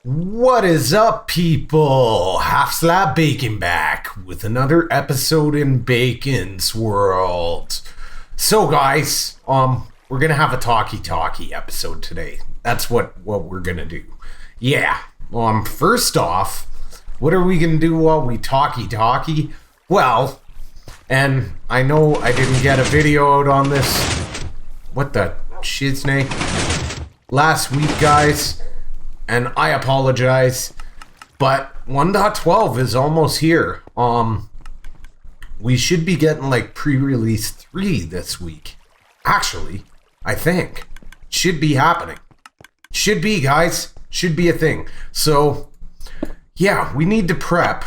What is up, people? Half Slab Bacon back with another episode in Bacon's World. So, guys, we're gonna have a talkie episode today. That's what we're gonna do. Yeah. First off, what are we gonna do while we talkie? Well, and I know I didn't get a video out on this. What the shiznay? Last week, guys. And I apologize, but 1.12 is almost here. We should be getting like pre-release 3 this week. Actually, I think. Should be happening. Should be, guys. Should be a thing. So, yeah, we need to prep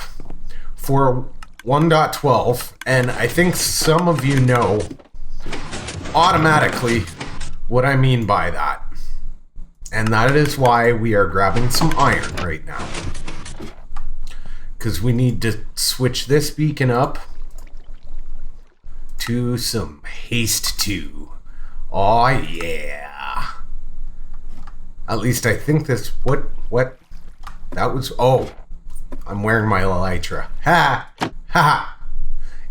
for 1.12. And I think some of you know automatically what I mean by that. And that is why we are grabbing some iron right now. Because we need to switch this beacon up to some haste 2. Oh yeah. At least I think this, what, that was, oh, I'm wearing my Elytra. Ha.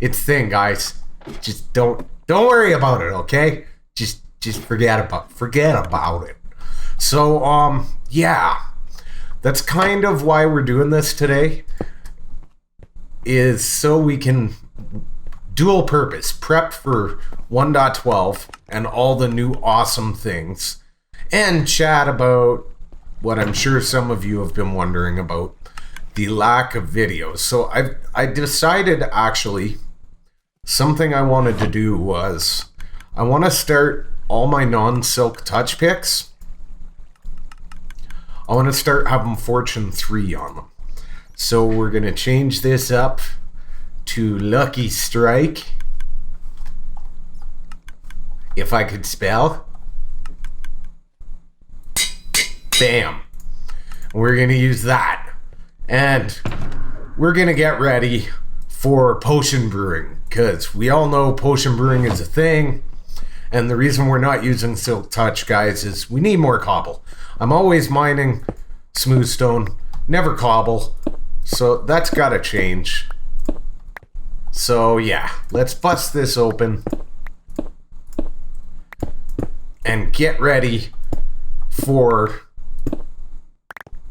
It's thing, guys. Just don't worry about it, okay? Just forget about it. So, yeah, that's kind of why we're doing this today, is so we can dual purpose, prep for 1.12 and all the new awesome things, and chat about what I'm sure some of you have been wondering about, the lack of videos. So I decided, actually, something I wanted to do was, I want to start all my non-silk touch picks. I want to start having Fortune 3 on them. So we're going to change this up to Lucky Strike. If I could spell. Bam. We're going to use that. And we're going to get ready for potion brewing. Because we all know potion brewing is a thing. And the reason we're not using Silk Touch, guys, is we need more cobble. I'm always mining smooth stone, never cobble. So that's got to change. So yeah, let's bust this open and get ready for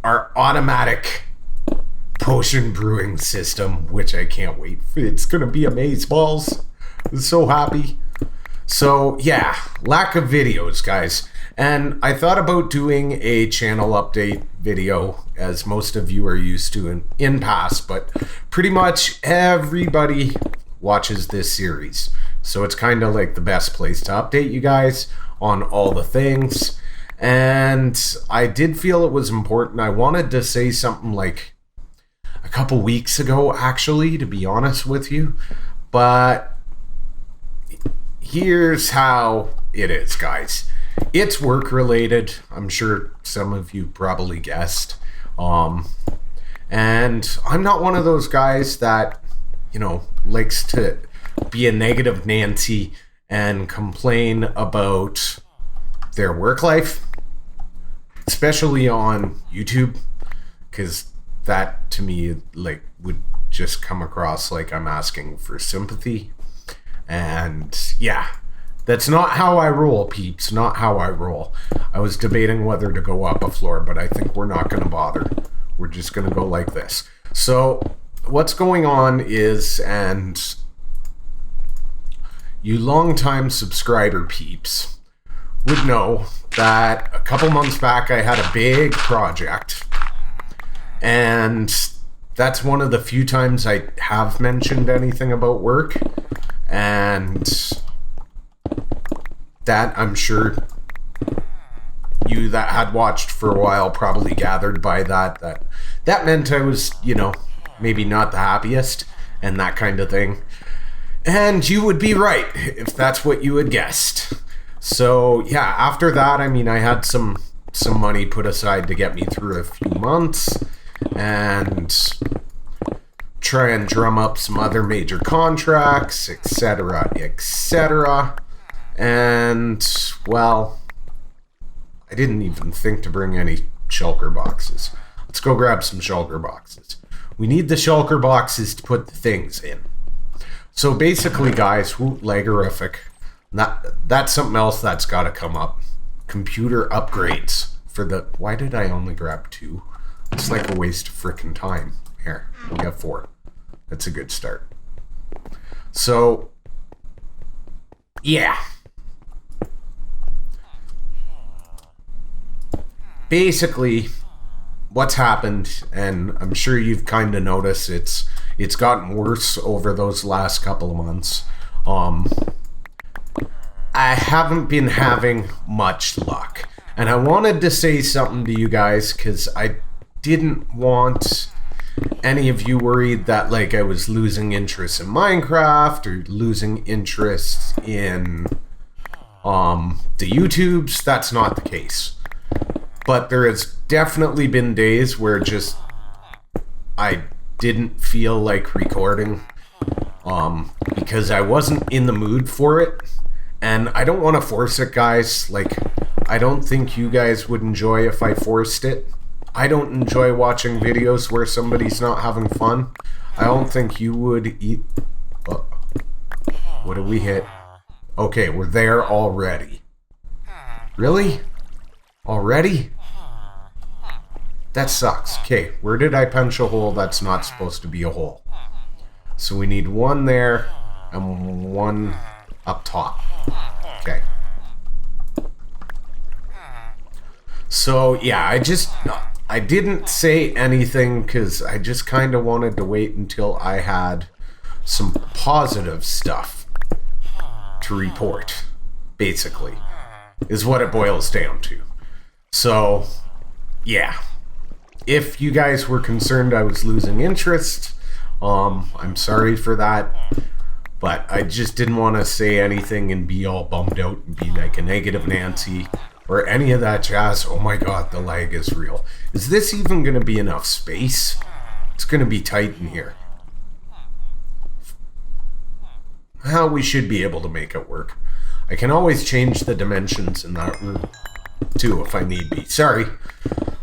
our automatic potion brewing system, which I can't wait. It's going to be amazeballs. I'm so happy. So yeah, lack of videos, guys. And I thought about doing a channel update video, as most of you are used to in past, but pretty much everybody watches this series. So it's kind of like the best place to update you guys on all the things. And I did feel it was important. I wanted to say something like a couple weeks ago, actually, to be honest with you. But here's how it is, guys. It's work related. I'm sure some of you probably guessed. And I'm not one of those guys that, likes to be a negative Nancy and complain about their work life, especially on YouTube, because that to me would just come across like I'm asking for sympathy. And yeah, that's not how I roll, peeps. Not how I roll. I was debating whether to go up a floor, but I think we're not going to bother. We're just going to go like this. So what's going on is, and you longtime subscriber peeps would know that a couple months back I had a big project. And that's one of the few times I have mentioned anything about work. And that, I'm sure you that had watched for a while probably gathered by that meant I was, maybe not the happiest and that kind of thing. And you would be right if that's what you had guessed. So yeah, after that, I had some money put aside to get me through a few months and try and drum up some other major contracts, etc. And, well, I didn't even think to bring any shulker boxes. Let's go grab some shulker boxes. We need the shulker boxes to put the things in. So basically, guys, lagorific. That's something else that's got to come up. Computer upgrades for the... Why did I only grab 2? It's like a waste of frickin' time. Here, we got 4. That's a good start. So, yeah. Basically, what's happened, and I'm sure you've kind of noticed, it's gotten worse over those last couple of months. I haven't been having much luck, and I wanted to say something to you guys because I didn't want any of you worried that like I was losing interest in Minecraft or losing interest in the YouTubes. That's not the case. But there has definitely been days where just I didn't feel like recording because I wasn't in the mood for it. And I don't want to force it, guys. Like, I don't think you guys would enjoy if I forced it. I don't enjoy watching videos where somebody's not having fun. I don't think you would eat... Oh, what did we hit? Okay, we're there already. Really? Already? That sucks. Okay, where did I punch a hole that's not supposed to be a hole? So we need 1 there and 1 up top. Okay. So, yeah, I didn't say anything because I just kind of wanted to wait until I had some positive stuff to report, basically, is what it boils down to. So, yeah. If you guys were concerned I was losing interest, I'm sorry for that. But I just didn't want to say anything and be all bummed out and be like a negative Nancy or any of that jazz. Oh my god, the lag is real. Is this even going to be enough space? It's going to be tight in here. Well, we should be able to make it work. I can always change the dimensions in that room too if I need be. Sorry.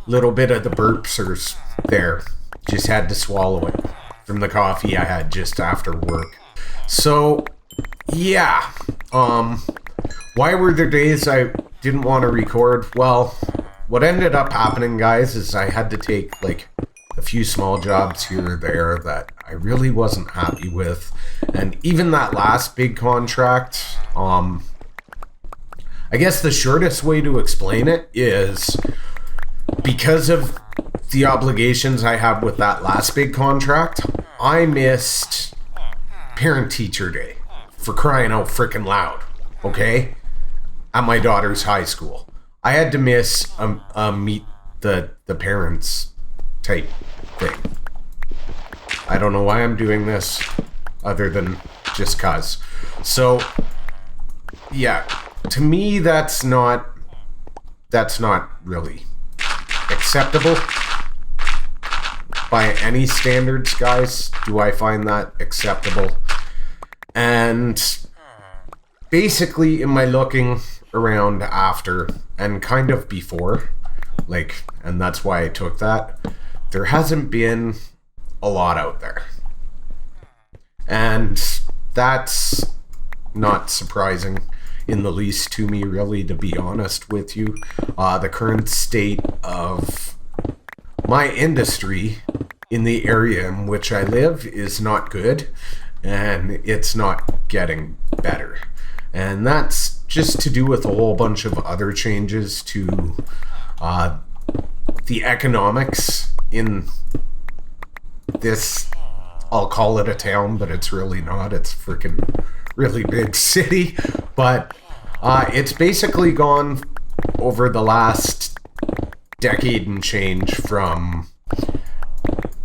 Little bit of the burps are there. Just had to swallow it from the coffee I had just after work. So, yeah. Why were there days I didn't want to record? Well, what ended up happening, guys, is I had to take like a few small jobs here or there that I really wasn't happy with. And even that last big contract, I guess the shortest way to explain it is because of the obligations I have with that last big contract, I missed Parent-Teacher Day, for crying out freaking loud, okay? At my daughter's high school. I had to miss a meet the parents type thing. I don't know why I'm doing this other than just cause. So, yeah, to me that's not really acceptable by any standards, guys. Do I find that acceptable? And basically in my looking around after and kind of before, like, and that's why I took that, there hasn't been a lot out there. And that's not surprising in the least to me, really, to be honest with you. The current state of my industry in the area in which I live is not good, and it's not getting better. And that's just to do with a whole bunch of other changes to the economics in this, I'll call it a town, but it's really not. It's freaking really big city. But it's basically gone over the last decade and change from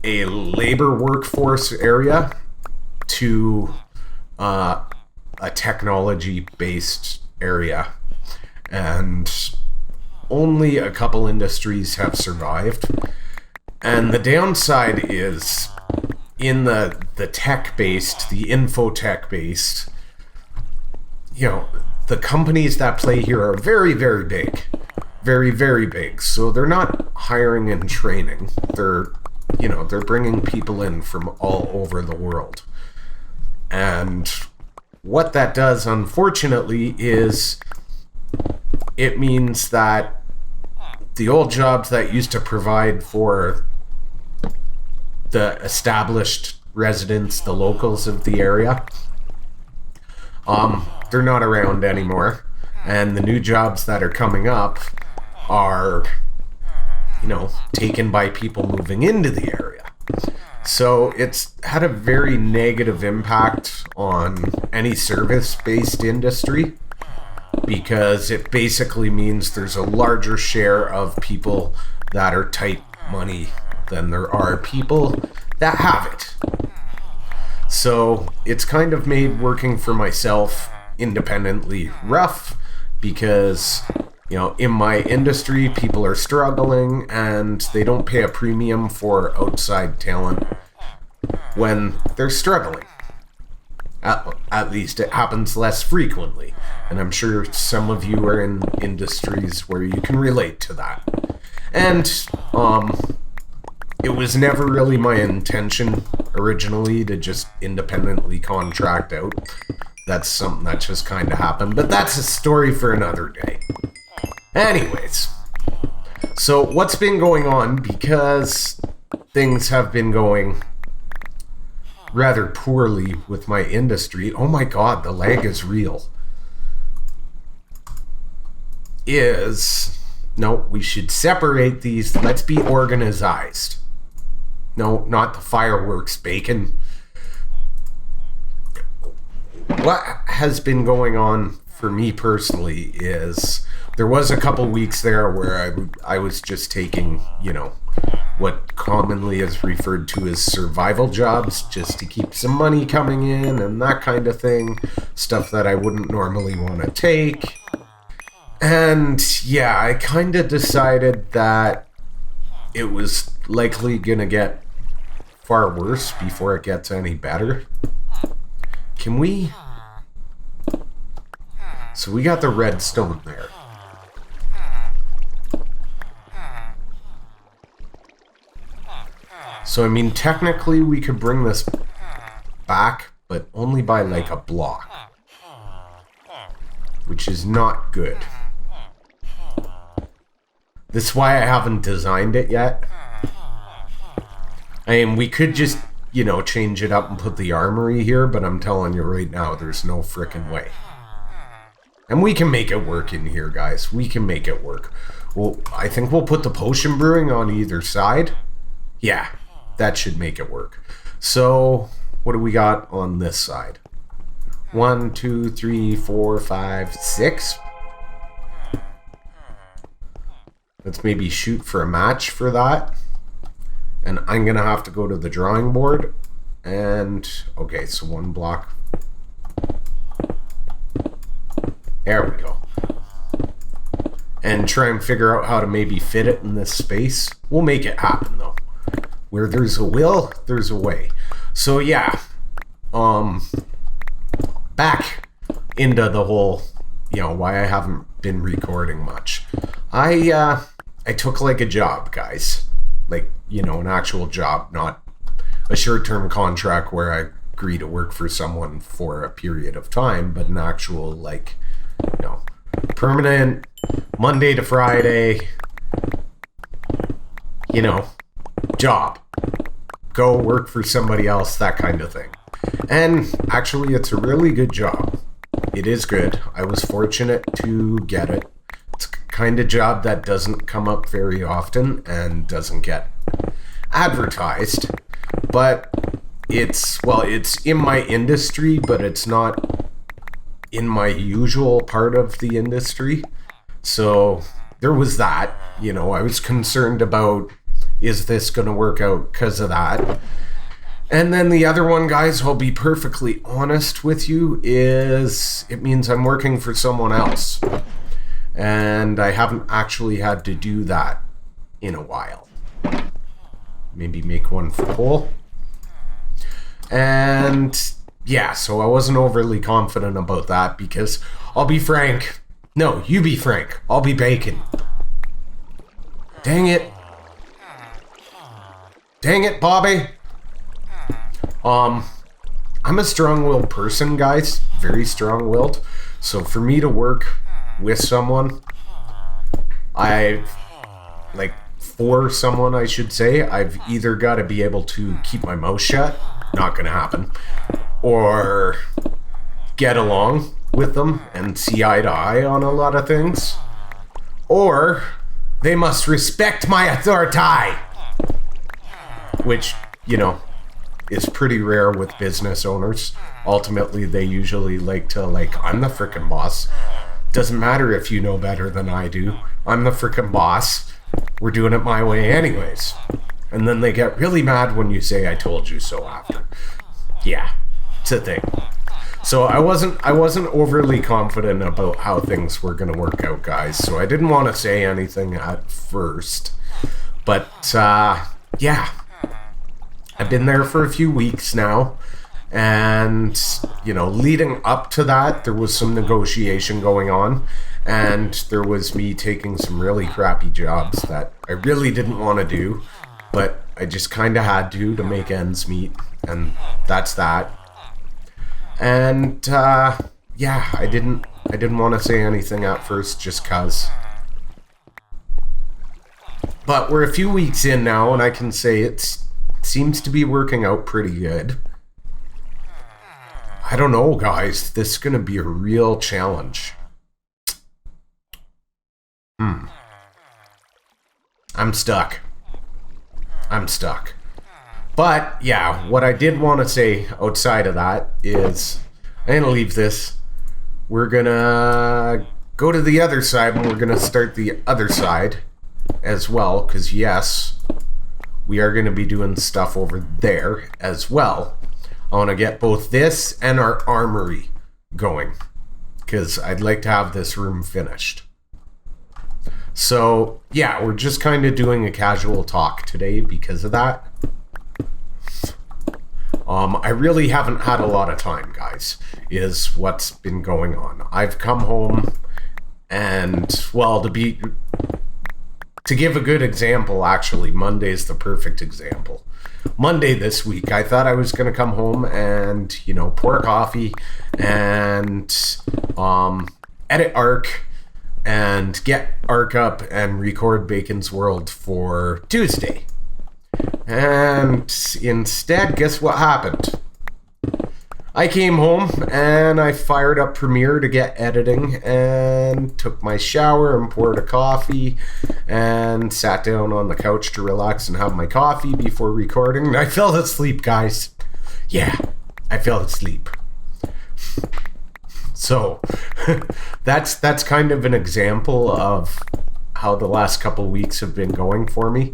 a labor workforce area to a technology-based area. And only a couple industries have survived. And the downside is in the tech-based, the infotech-based, you know, the companies that play here are very, very big. very, very big. So they're not hiring and training. They're bringing people in from all over the world. And what that does, unfortunately, is it means that the old jobs that used to provide for the established residents, the locals of the area, they're not around anymore. And the new jobs that are coming up are, taken by people moving into the area. So it's had a very negative impact on any service-based industry, because it basically means there's a larger share of people that are tight money than there are people that have it. So it's kind of made working for myself independently rough, because in my industry, people are struggling and they don't pay a premium for outside talent when they're struggling. At least it happens less frequently. And I'm sure some of you are in industries where you can relate to that. And it was never really my intention originally to just independently contract out. That's something that just kind of happened. But that's a story for another day. Anyways, so what's been going on, because things have been going rather poorly with my industry. Oh my god, the lag is real. No, we should separate these. Let's be organized. No, not the fireworks, bacon. What has been going on for me personally is there was a couple weeks there where I was just taking, what commonly is referred to as survival jobs, just to keep some money coming in and that kind of thing. Stuff that I wouldn't normally want to take. And yeah, I kind of decided that it was likely going to get far worse before it gets any better. Can we... So we got the redstone there. So I mean, technically we could bring this back, but only by like a block, which is not good. That's why I haven't designed it yet. I mean, we could just, change it up and put the armory here, but I'm telling you right now, there's no frickin' way. And we can make it work in here, guys. We can make it work. Well, I think we'll put the potion brewing on either side. Yeah, that should make it work. So, what do we got on this side? 1, 2, 3, 4, 5, 6. Let's maybe shoot for a match for that. And I'm going to have to go to the drawing board. And, okay, so one block. There we go. And try and figure out how to maybe fit it in this space. We'll make it happen, though. Where there's a will, there's a way. So, yeah. Back into the whole, why I haven't been recording much. I took like a job, guys. Like, an actual job, not a short-term contract where I agree to work for someone for a period of time, but an actual, like, permanent Monday to Friday, job. Go work for somebody else, that kind of thing. And actually, it's a really good job. It is good. I was fortunate to get it. It's a kind of job that doesn't come up very often and doesn't get advertised. But it's in my industry, but it's not in my usual part of the industry. So there was that. I was concerned about, is this going to work out because of that? And then the other one, guys, I'll be perfectly honest with you, is it means I'm working for someone else. And I haven't actually had to do that in a while. Maybe make one for Cole. And yeah, so I wasn't overly confident about that because I'll be frank. No, you be frank. I'll be bacon. Dang it. Dang it, Bobby. I'm a strong-willed person, guys. Very strong-willed. So for me to work with someone, for someone, I should say, I've either got to be able to keep my mouth shut, not going to happen, or get along with them and see eye to eye on a lot of things, or they must respect my authority, which, is pretty rare with business owners. Ultimately, they usually like to, I'm the frickin' boss. Doesn't matter if you know better than I do. I'm the frickin' boss. We're doing it my way anyways. And then they get really mad when you say I told you so after. Yeah, it's a thing. So I wasn't overly confident about how things were going to work out, guys. So I didn't want to say anything at first. But, yeah. I've been there for a few weeks now. And, leading up to that, there was some negotiation going on. And there was me taking some really crappy jobs that I really didn't want to do. But I just kind of had to make ends meet. And that's that. And, yeah, I didn't want to say anything at first just 'cause. But we're a few weeks in now, and I can say it seems to be working out pretty good. I don't know, guys. This is going to be a real challenge. I'm stuck. But, yeah, what I did want to say outside of that is, I'm going to leave this. We're going to go to the other side, and we're going to start the other side as well, because, yes, we are going to be doing stuff over there as well. I want to get both this and our armory going, because I'd like to have this room finished. So, yeah, we're just kind of doing a casual talk today because of that. I really haven't had a lot of time, guys, is what's been going on. I've come home and, well, to give a good example, actually, Monday's the perfect example. Monday this week, I thought I was going to come home and, pour coffee and edit ARC and get ARC up and record Bacon's World for Tuesday. And instead, guess what happened? I came home and I fired up Premiere to get editing and took my shower and poured a coffee and sat down on the couch to relax and have my coffee before recording. And I fell asleep, guys. Yeah, I fell asleep. So that's kind of an example of how the last couple weeks have been going for me.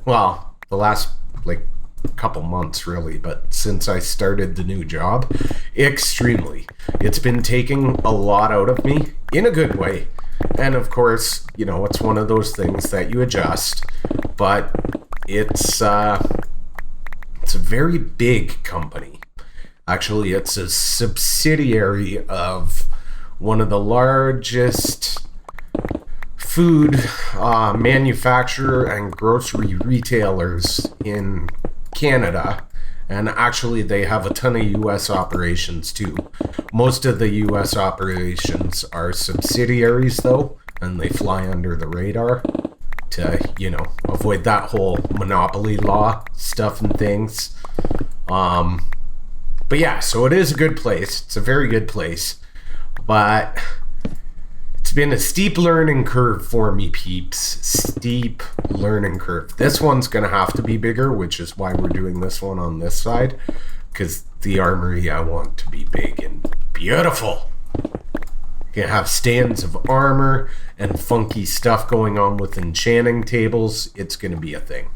Well, the last couple months really, but since I started the new job, extremely. It's been taking a lot out of me in a good way. And of course, it's one of those things that you adjust, but it's a very big company. Actually, it's a subsidiary of one of the largest food manufacturer and grocery retailers in Canada, and actually they have a ton of US operations too. Most of the US operations are subsidiaries though, and they fly under the radar to, avoid that whole monopoly law stuff and things. But yeah, so it is a good place. It's a very good place, but it's been a steep learning curve for me, peeps. Steep learning curve. This one's going to have to be bigger, which is why we're doing this one on this side. Because the armory I want to be big and beautiful. You're going to have stands of armor and funky stuff going on with enchanting tables. It's going to be a thing.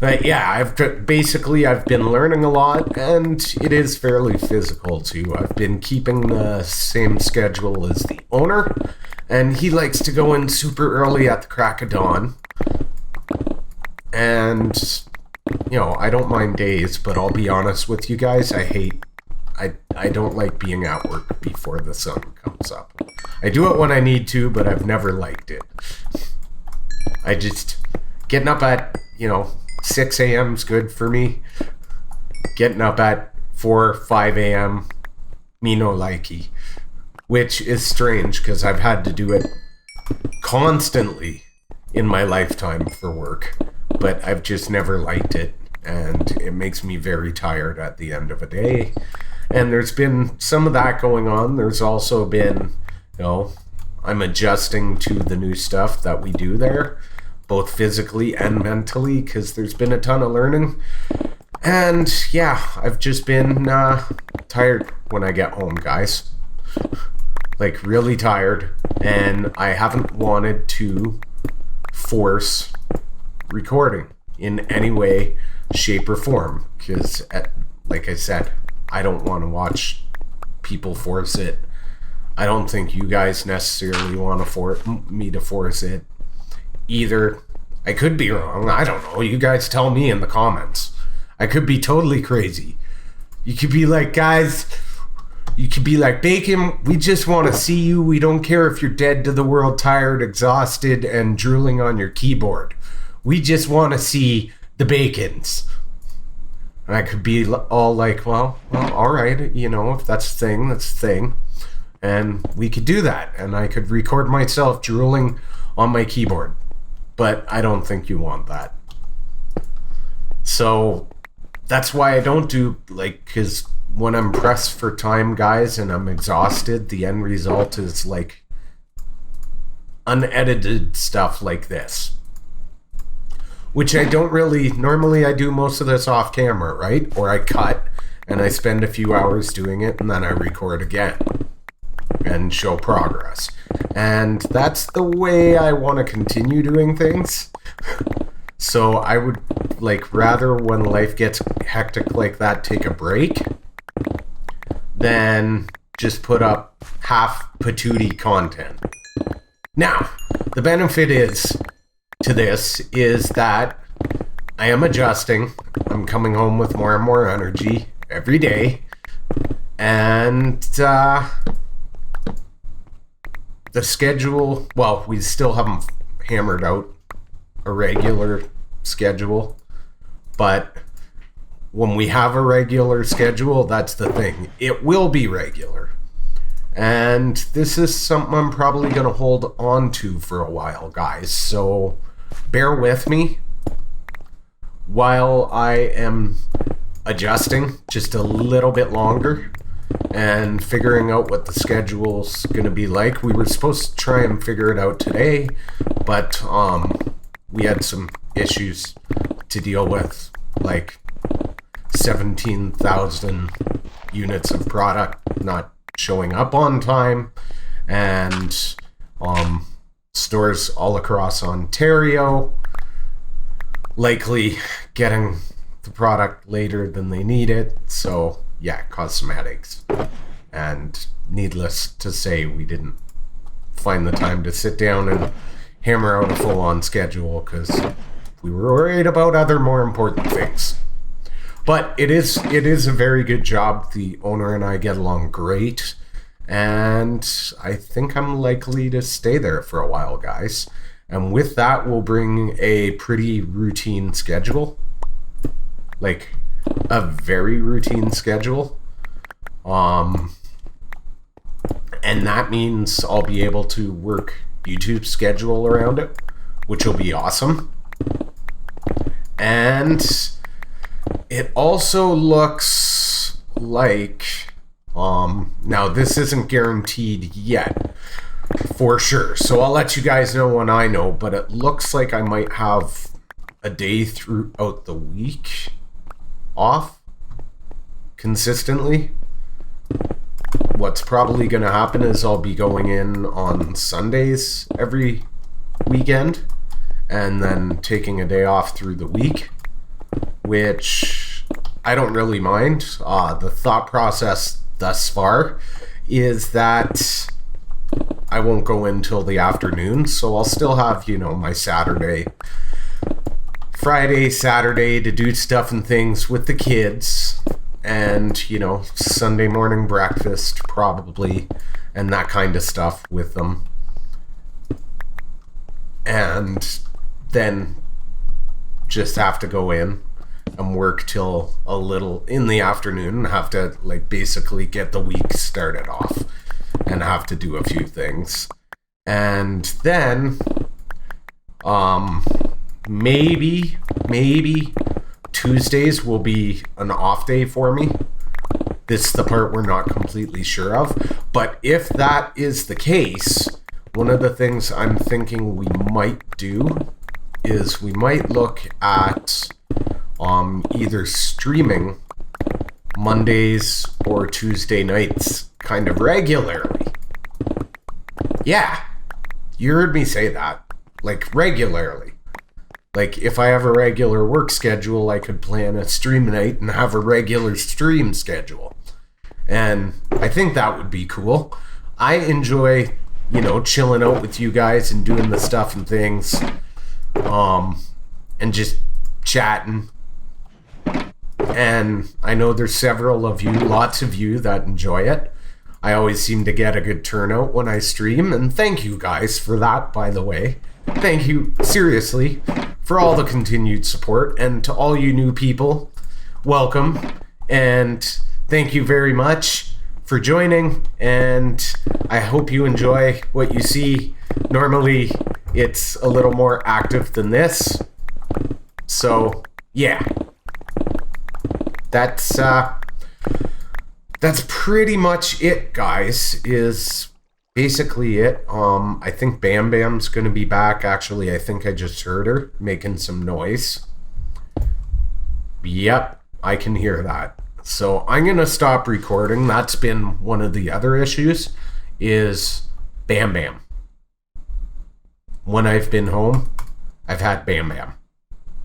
But yeah, I've been learning a lot, and it is fairly physical too. I've been keeping the same schedule as the owner, and he likes to go in super early at the crack of dawn. And, I don't mind days, but I'll be honest with you guys, I hate I don't like being at work before the sun comes up. I do it when I need to, but I've never liked it. I just, getting up at, 6 a.m. is good for me. Getting up at 4, 5 a.m., me no likey. Which is strange, because I've had to do it constantly in my lifetime for work. But I've just never liked it. And it makes me very tired at the end of a day. And there's been some of that going on. There's also been, I'm adjusting to the new stuff that we do there, both physically and mentally, because there's been a ton of learning. And yeah, I've just been tired when I get home, guys. Like, really tired. And I haven't wanted to force recording in any way, shape, or form. Because, like I said, I don't want to watch people force it. I don't think you guys necessarily want me to force it either. I could be wrong. I don't know. You guys tell me in the comments. I could be totally crazy. You could be like, guys, you could be like, Bacon, we just want to see you. We don't care if you're dead to the world, tired, exhausted, and drooling on your keyboard. We just want to see the Bacons. And I could be all like, well, all right, if that's the thing, that's the thing. And we could do that. And I could record myself drooling on my keyboard. But I don't think you want that. So that's why I don't do, because when I'm pressed for time, guys, and I'm exhausted, the end result is like unedited stuff like this. Which I don't really, normally I do most of this off camera, right? Or I cut and I spend a few hours doing it and then I record again and show progress. And that's the way I want to continue doing things. So I would rather when life gets hectic like that, take a break than just put up half patootie content. Now, the benefit to this is that I am adjusting. I'm coming home with more and more energy every day. And the schedule, well, we still haven't hammered out a regular schedule. But when we have a regular schedule, that's the thing. It will be regular. And this is something I'm probably going to hold on to for a while, guys. So bear with me while I am adjusting just a little bit longer and figuring out what the schedule's going to be like. We were supposed to try and figure it out today, but we had some issues to deal with, like 17,000 units of product not showing up on time, and stores all across Ontario likely getting the product later than they need it. So yeah, it caused some headaches. And needless to say, we didn't find the time to sit down and hammer out a full-on schedule because we were worried about other more important things. But it is a very good job. The owner and I get along great. And I think I'm likely to stay there for a while, guys. And with that, we'll bring a pretty routine schedule. Like, a very routine schedule. And that means I'll be able to work YouTube schedule around it, which will be awesome. And it also looks like, now this isn't guaranteed yet for sure, so I'll let you guys know when I know, but it looks like I might have a day throughout the week off consistently. What's probably going to happen is I'll be going in on Sundays every weekend and then taking a day off through the week, which I don't really mind. The thought process thus far is that I won't go in till the afternoon, so I'll still have, my Friday, Saturday to do stuff and things with the kids, and, you know, Sunday morning breakfast probably, and that kind of stuff with them. And then just have to go in and work till a little in the afternoon and have to like basically get the week started off and have to do a few things. And then maybe Tuesdays will be an off day for me. This is the part we're not completely sure of. But if that is the case, one of the things I'm thinking we might do is we might look at either streaming Mondays or Tuesday nights kind of regularly. Yeah, you heard me say that. Like regularly. Like if I have a regular work schedule, I could plan a stream night and have a regular stream schedule. And I think that would be cool. I enjoy, you know, chilling out with you guys and doing the stuff and things. And just chatting. And I know there's several of you, lots of you that enjoy it. I always seem to get a good turnout when I stream, and thank you guys for that, by the way. Thank you, seriously, for all the continued support, and to all you new people, welcome, and thank you very much for joining, and I hope you enjoy what you see. Normally, it's a little more active than this, so, yeah. That's pretty much it, guys, is basically it. I think Bam Bam's going to be back. Actually, I think I just heard her making some noise. Yep, I can hear that. So I'm going to stop recording. That's been one of the other issues, is Bam Bam. When I've been home, I've had Bam Bam,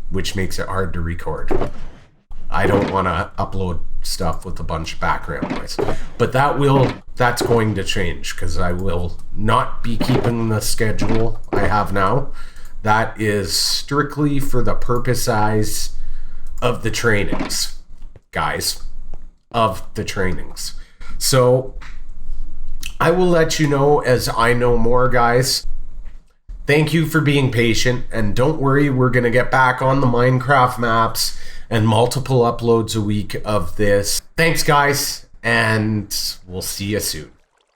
which makes it hard to record. I don't want to upload stuff with a bunch of background noise. But that's going to change, because I will not be keeping the schedule I have now. That is strictly for the purposes of the trainings, guys. Of the trainings. So I will let you know as I know more, guys. Thank you for being patient, and don't worry, we're going to get back on the Minecraft maps and multiple uploads a week of this. Thanks, guys, and we'll see you soon.